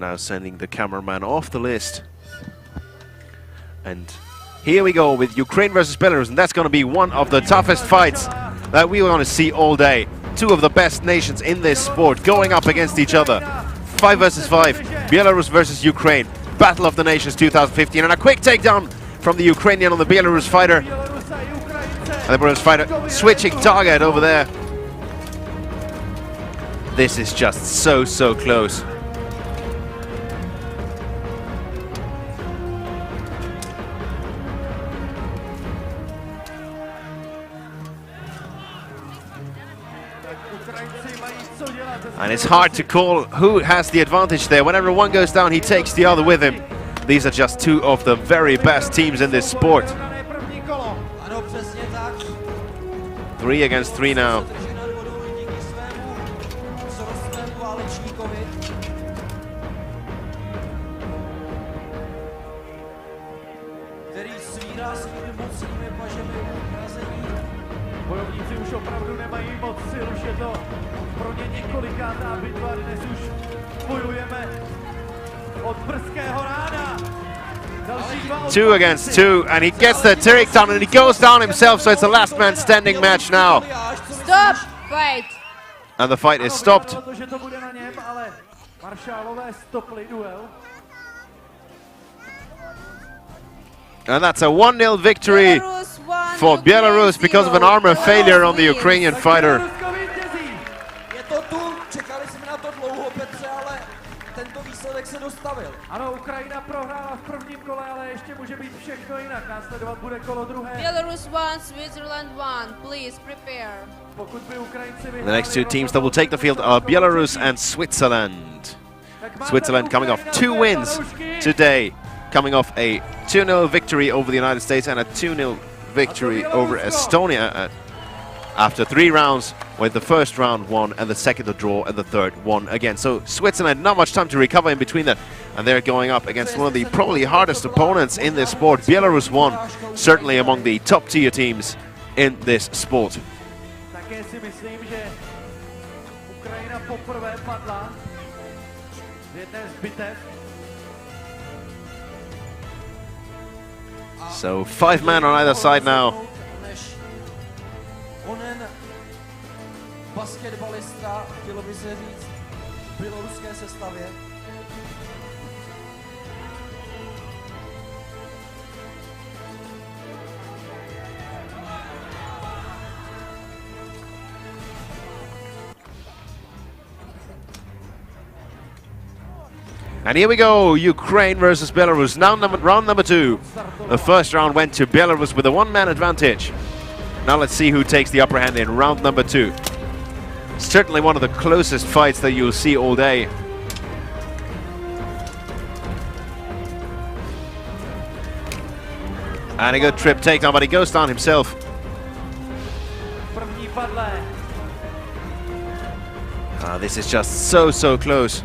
Now sending the cameraman off the list. And here we go with Ukraine versus Belarus, and that's going to be one of the toughest fights that we want to see all day. Two of the best nations in this sport going up against each other. 5 versus 5, Belarus versus Ukraine. Battle of the Nations 2015, and a quick takedown from the Ukrainian on the Belarus fighter. And the Belarus fighter switching target over there. This is just so close. And it's hard to call who has the advantage there. Whenever one goes down, he takes the other with him. These are just two of the very best teams in this sport. 3 against 3 now. Two against 2, and he gets the takedown and he goes down himself, so it's a last man standing match now. Stop fight. And the fight is stopped. And that's a 1-0 victory for Belarus because of an armor failure on the Ukrainian fighter. Belarus 1, Switzerland 1. Please prepare. The next two teams that will take the field are Belarus and Switzerland. Switzerland coming off 2 wins today, coming off a 2-0 victory over the United States and a 2-0 victory over Estonia after 3 rounds, with the first round won and the second a draw and the third won again. So Switzerland, not much time to recover in between that, and they're going up against one of the probably hardest opponents in this sport. Belarus won, certainly among the top tier teams in this sport. So 5 men on either side now. Basketbalista, chtělo by se říct, v běloruské sestavě. And here we go, Ukraine versus Belarus, now round number 2. The first round went to Belarus with a 1-man advantage. Now let's see who takes the upper hand in round number 2. Certainly one of the closest fights that you'll see all day. And a good trip takedown, but he goes down himself. This is just so close.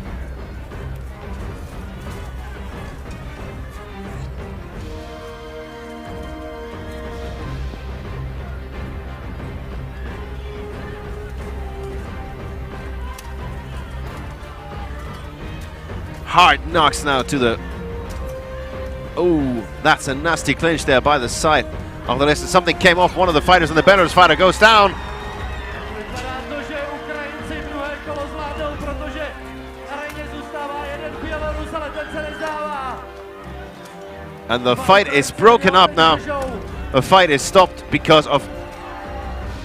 Hard knocks now to the... Oh, that's a nasty clinch there by the side of the list. Something came off one of the fighters, and the Belarus fighter goes down. And the fight is broken up now. The fight is stopped because of...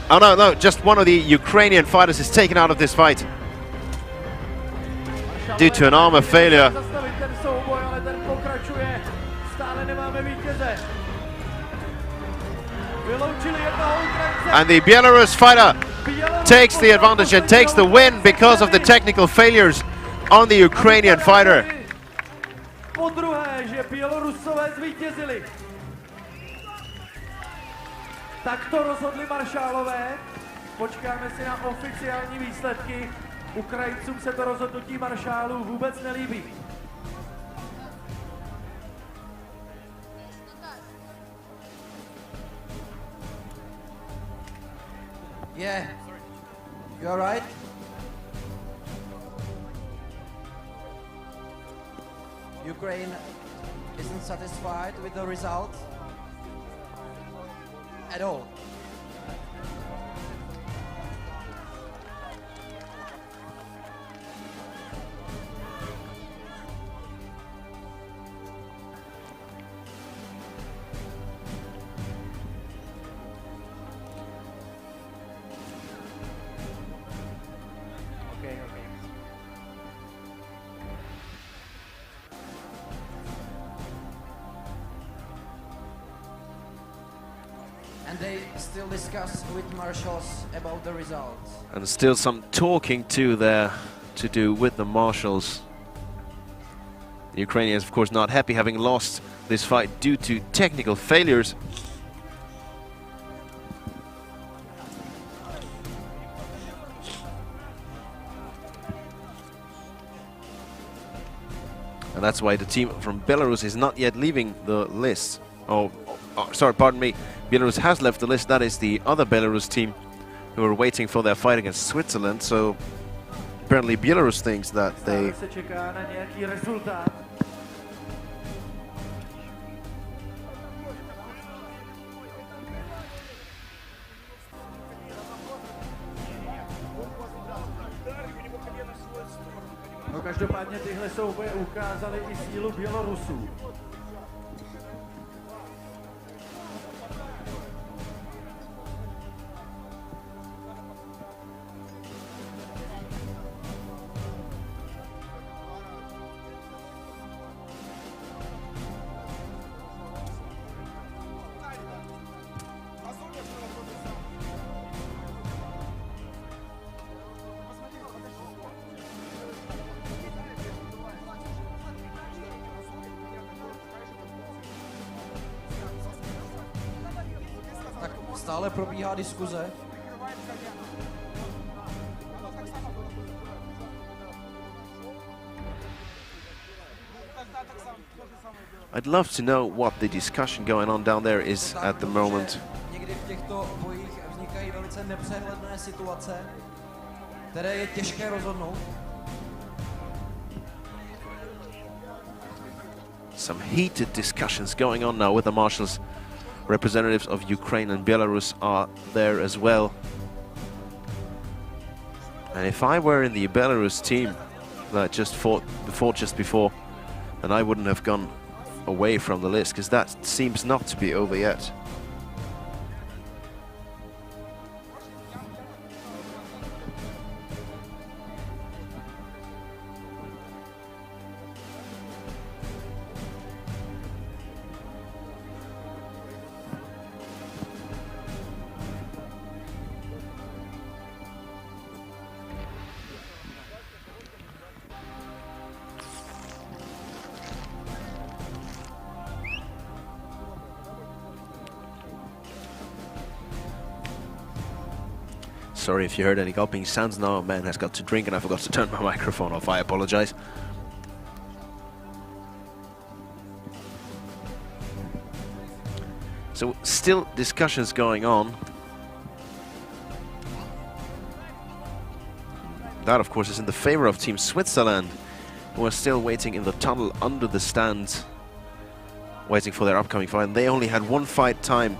Oh no, just one of the Ukrainian fighters is taken out of this fight due to an armor failure. And the Belarus fighter takes the advantage and takes the win because of the technical failures on the Ukrainian fighter. Takto rozhodli maršálové. Počkáme si na oficiální výsledky. Ukrajincům se to rozhodnutí maršálů vůbec nelíbí. Yeah. You all right? Ukraine isn't satisfied with the result at all. Okay, okay. And they still discuss with marshals about the result. And still some talking to there to do with the marshals. The Ukrainians, of course, not happy having lost this fight due to technical failures. And that's why the team from Belarus is not yet leaving the list. Sorry, pardon me. Belarus has left the list. That is the other Belarus team who are waiting for their fight against Switzerland. So apparently Belarus thinks that they... Se čeká na nějaký rezultát. No každopádně tyhle souboje ukázaly i sílu Bělorusů. Tak stále probíhá diskuze. I'd love to know what the discussion going on down there is at the moment. Někdy v těchto bojích vznikají velice nepřehledné situace, které je těžké rozhodnout. Some heated discussions going on now with the marshals. Representatives of Ukraine and Belarus are there as well. And if I were in the Belarus team that just fought just before, then I wouldn't have gone away from the list, because that seems not to be over yet. Sorry if you heard any gulping sounds. Now a man has got to drink and I forgot to turn my microphone off. I apologize. So still discussions going on. That, of course, is in the favor of Team Switzerland, who are still waiting in the tunnel under the stands, waiting for their upcoming fight. And they only had one fight time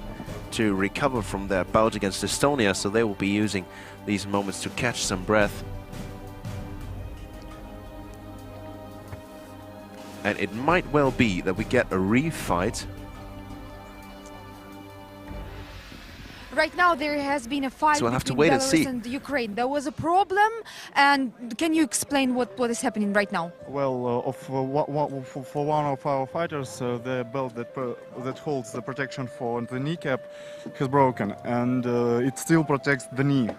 to recover from their bout against Estonia, so they will be using these moments to catch some breath. And it might well be that we get a refight. Right now there has been a fight So we'll have to between wait and see. Belarus and Ukraine. There was a problem, and can you explain what is happening right now? Well, for one of our fighters, the belt that holds the protection for the kneecap has broken, and it still protects the knee.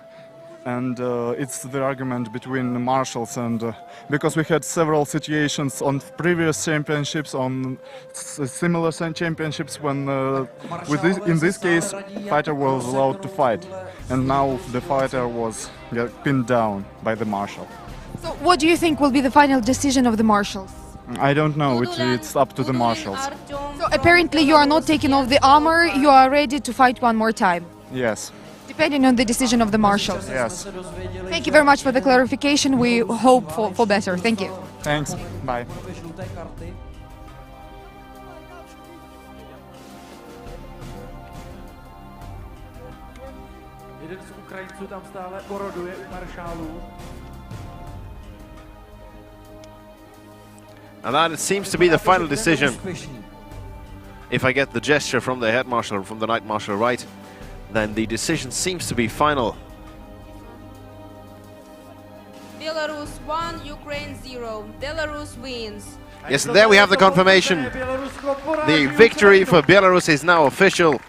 And it's the argument between the marshals, and because we had several situations on previous championships, on similar championships, when in this case fighter was allowed to fight, and now the fighter was pinned down by the marshal. So what do you think will be the final decision of the marshals? I don't know, it's up to the marshals. So apparently you are not taking off the armor, you are ready to fight one more time, Yes. depending on the decision of the marshals. Yes. Thank you very much for the clarification. We hope for better. Thank you. Thanks. Bye. Žluté karty. Jeden z Ukrajinců tam stále poroduje u maršálů. And that it seems to be the final decision. If I get the gesture from the head marshal, from the knight marshal right, then the decision seems to be final. Belarus 1, Ukraine 0. Belarus wins. Yes, and there we have the confirmation. The victory for Belarus is now official.